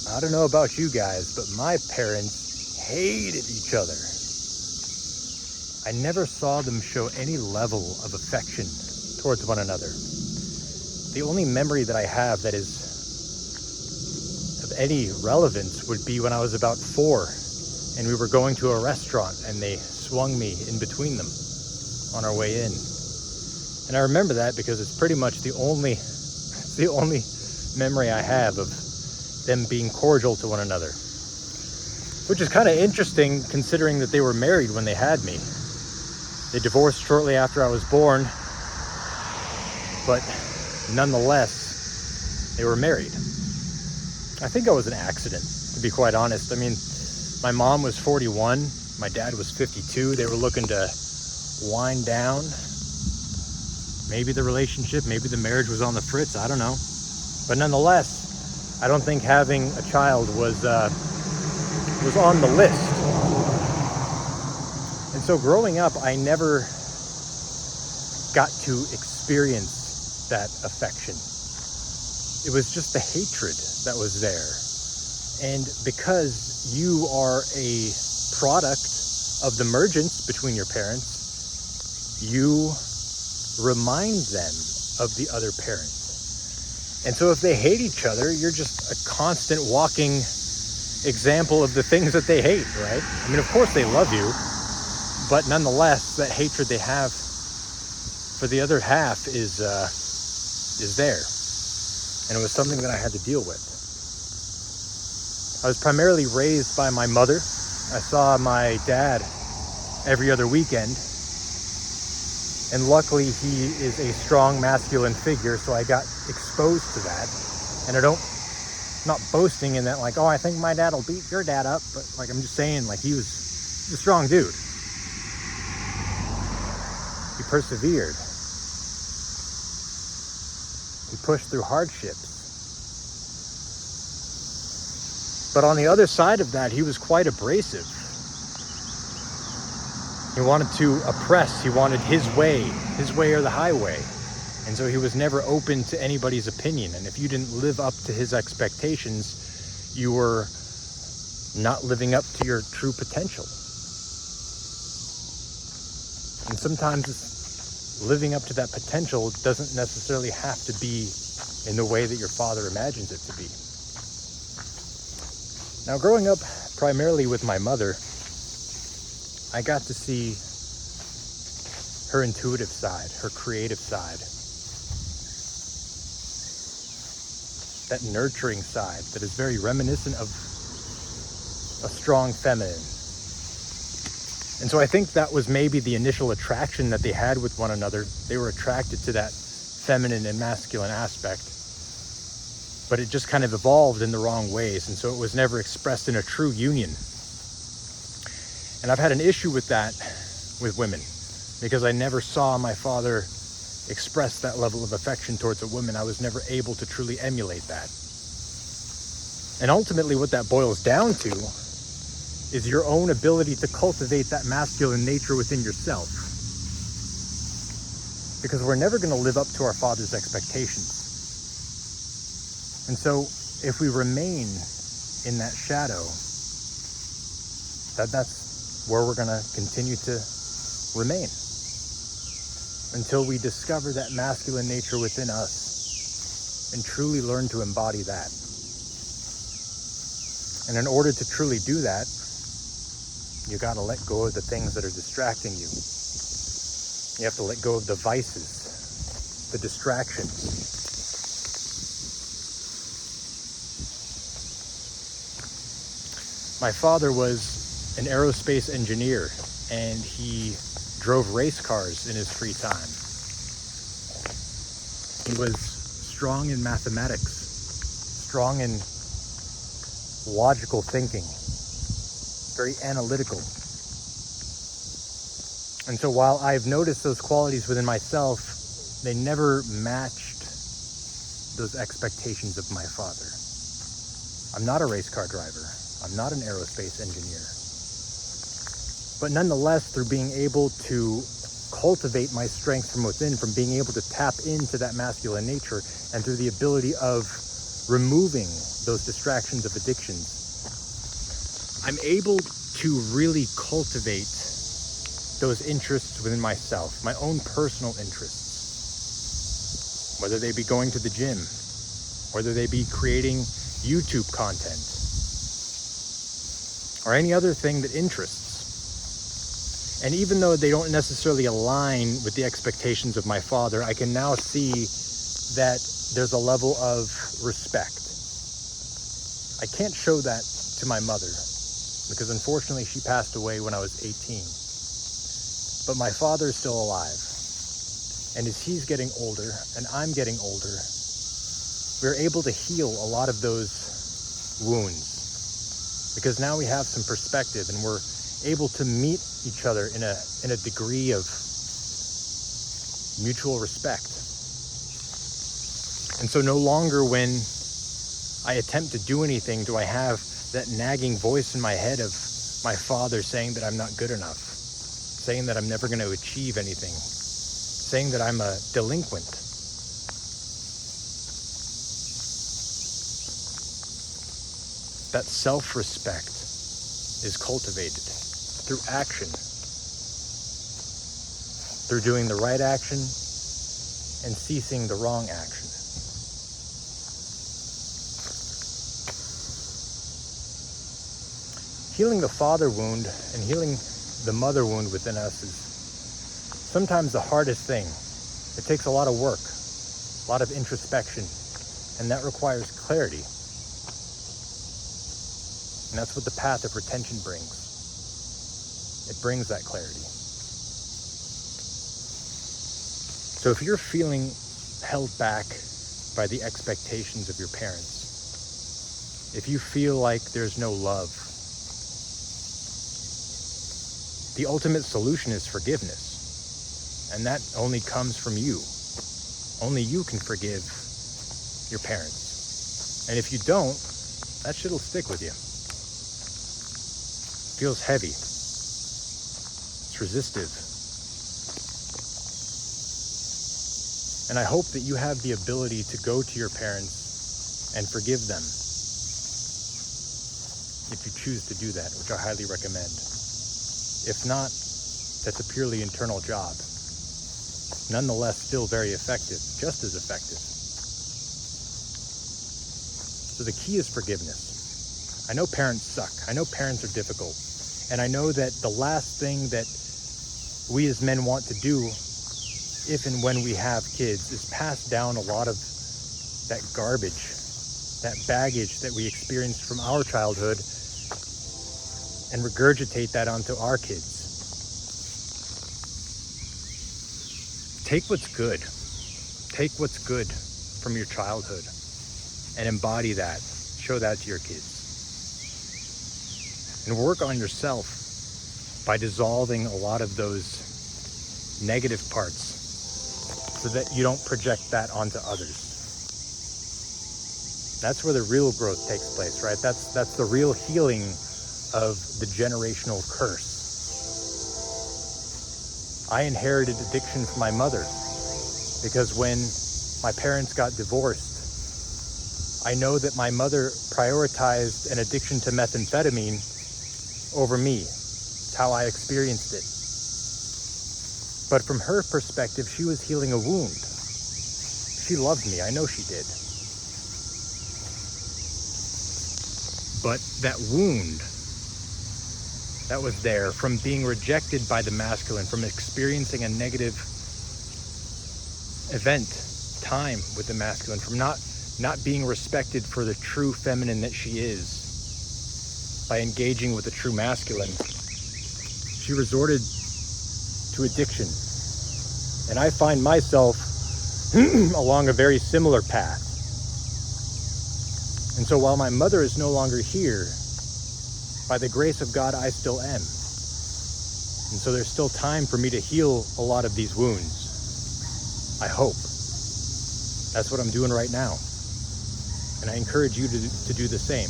I don't know about you guys, but my parents hated each other. I never saw them show any level of affection towards one another. The only memory that I have that is of any relevance would be when I was about 4 and we were going to a restaurant and they swung me in between them on our way in. And I remember that because it's pretty much the only memory I have of them being cordial to one another. Which is kind of interesting considering that they were married when they had me. They divorced shortly after I was born, but nonetheless, they were married. I think I was an accident, to be quite honest. I mean, my mom was 41, my dad was 52. They were looking to wind down. Maybe the relationship, maybe the marriage was on the fritz, I don't know. But nonetheless, I don't think having a child was on the list. And so growing up, I never got to experience that affection. It was just the hatred that was there. And because you are a product of the mergence between your parents, you remind them of the other parent. And so if they hate each other, you're just a constant walking example of the things that they hate, right? I mean, of course they love you, but nonetheless, that hatred they have for the other half is there. And it was something that I had to deal with. I was primarily raised by my mother. I saw my dad every other weekend. And luckily, he is a strong masculine figure, so I got exposed to that. And not boasting in that, like, oh, I think my dad will beat your dad up. But, like, I'm just saying, like, he was a strong dude. He persevered. He pushed through hardships. But on the other side of that, he was quite abrasive. He wanted to oppress. He wanted his way or the highway. And so he was never open to anybody's opinion. And if you didn't live up to his expectations, you were not living up to your true potential. And sometimes living up to that potential doesn't necessarily have to be in the way that your father imagines it to be. Now, growing up primarily with my mother, I got to see her intuitive side, her creative side, that nurturing side that is very reminiscent of a strong feminine. And so I think that was maybe the initial attraction that they had with one another. They were attracted to that feminine and masculine aspect, but it just kind of evolved in the wrong ways. And so it was never expressed in a true union. And I've had an issue with that with women because I never saw my father express that level of affection towards a woman. I was never able to truly emulate that. And ultimately what that boils down to is your own ability to cultivate that masculine nature within yourself. Because we're never going to live up to our father's expectations. And so if we remain in that shadow, that's where we're going to continue to remain until we discover that masculine nature within us and truly learn to embody that. And in order to truly do that, you got to let go of the things that are distracting you. You have to let go of the vices, the distractions. My father was an aerospace engineer, and he drove race cars in his free time. He was strong in mathematics, strong in logical thinking, very analytical. And so while I've noticed those qualities within myself, they never matched those expectations of my father. I'm not a race car driver. I'm not an aerospace engineer. But nonetheless, through being able to cultivate my strength from within, from being able to tap into that masculine nature, and through the ability of removing those distractions of addictions, I'm able to really cultivate those interests within myself, my own personal interests, whether they be going to the gym, whether they be creating YouTube content, or any other thing that interests. And even though they don't necessarily align with the expectations of my father, I can now see that there's a level of respect. I can't show that to my mother because unfortunately she passed away when I was 18. But my father is still alive. And as he's getting older and I'm getting older, we're able to heal a lot of those wounds because now we have some perspective and we're able to meet each other in a degree of mutual respect. And so no longer when I attempt to do anything do I have that nagging voice in my head of my father saying that I'm not good enough, saying that I'm never going to achieve anything, saying that I'm a delinquent. That self-respect is cultivated through action, through doing the right action and ceasing the wrong action. Healing the father wound and healing the mother wound within us is sometimes the hardest thing. It takes a lot of work, a lot of introspection, and that requires clarity. And that's what the path of retention brings. It brings that clarity. So if you're feeling held back by the expectations of your parents, if you feel like there's no love, the ultimate solution is forgiveness. And that only comes from you. Only you can forgive your parents. And if you don't, that shit'll stick with you. It feels heavy. It's resistive. And I hope that you have the ability to go to your parents and forgive them. If you choose to do that, which I highly recommend. If not, that's a purely internal job. Nonetheless, still very effective, just as effective. So the key is forgiveness. I know parents suck. I know parents are difficult. And I know that the last thing that we as men want to do, if and when we have kids, is pass down a lot of that garbage, that baggage that we experienced from our childhood and regurgitate that onto our kids. Take what's good. Take what's good from your childhood and embody that. Show that to your kids. And work on yourself by dissolving a lot of those negative parts so that you don't project that onto others. That's where the real growth takes place, right? That's the real healing of the generational curse. I inherited addiction from my mother because when my parents got divorced, I know that my mother prioritized an addiction to methamphetamine over me. It's how I experienced it. But from her perspective, she was healing a wound. She loved me. I know she did. But that wound that was there from being rejected by the masculine, from experiencing a negative event, time with the masculine, from not being respected for the true feminine that she is by engaging with the true masculine, she resorted to addiction. And I find myself along a very similar path. And so while my mother is no longer here, by the grace of God, I still am. And so there's still time for me to heal a lot of these wounds. I hope. That's what I'm doing right now. And I encourage you to do the same.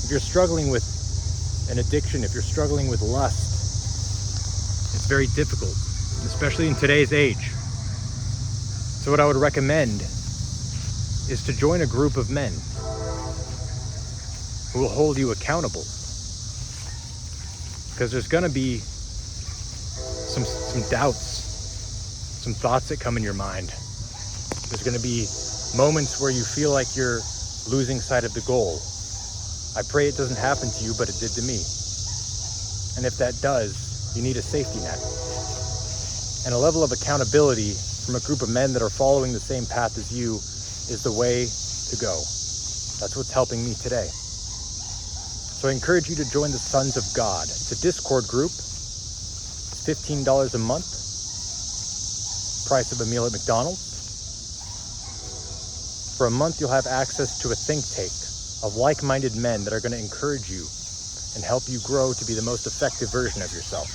If you're struggling with an addiction, if you're struggling with lust, it's very difficult, especially in today's age. So what I would recommend is to join a group of men. who will hold you accountable. Because there's going to be some doubts, some thoughts that come in your mind. There's going to be moments where you feel like you're losing sight of the goal. I pray it doesn't happen to you, but it did to me. And if that does, you need a safety net. And a level of accountability from a group of men that are following the same path as you is the way to go. That's what's helping me today. So I encourage you to join the Sons of God. It's a Discord group. It's $15 a month. Price of a meal at McDonald's. For a month, you'll have access to a think tank of like-minded men that are going to encourage you and help you grow to be the most effective version of yourself.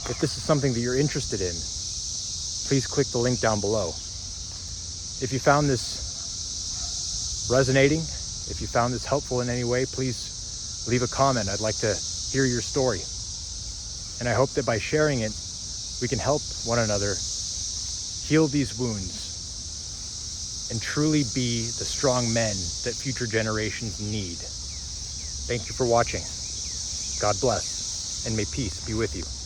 If this is something that you're interested in, please click the link down below. If you found this resonating, if you found this helpful in any way, please leave a comment. I'd like to hear your story. And I hope that by sharing it, we can help one another heal these wounds and truly be the strong men that future generations need. Thank you for watching. God bless, and may peace be with you.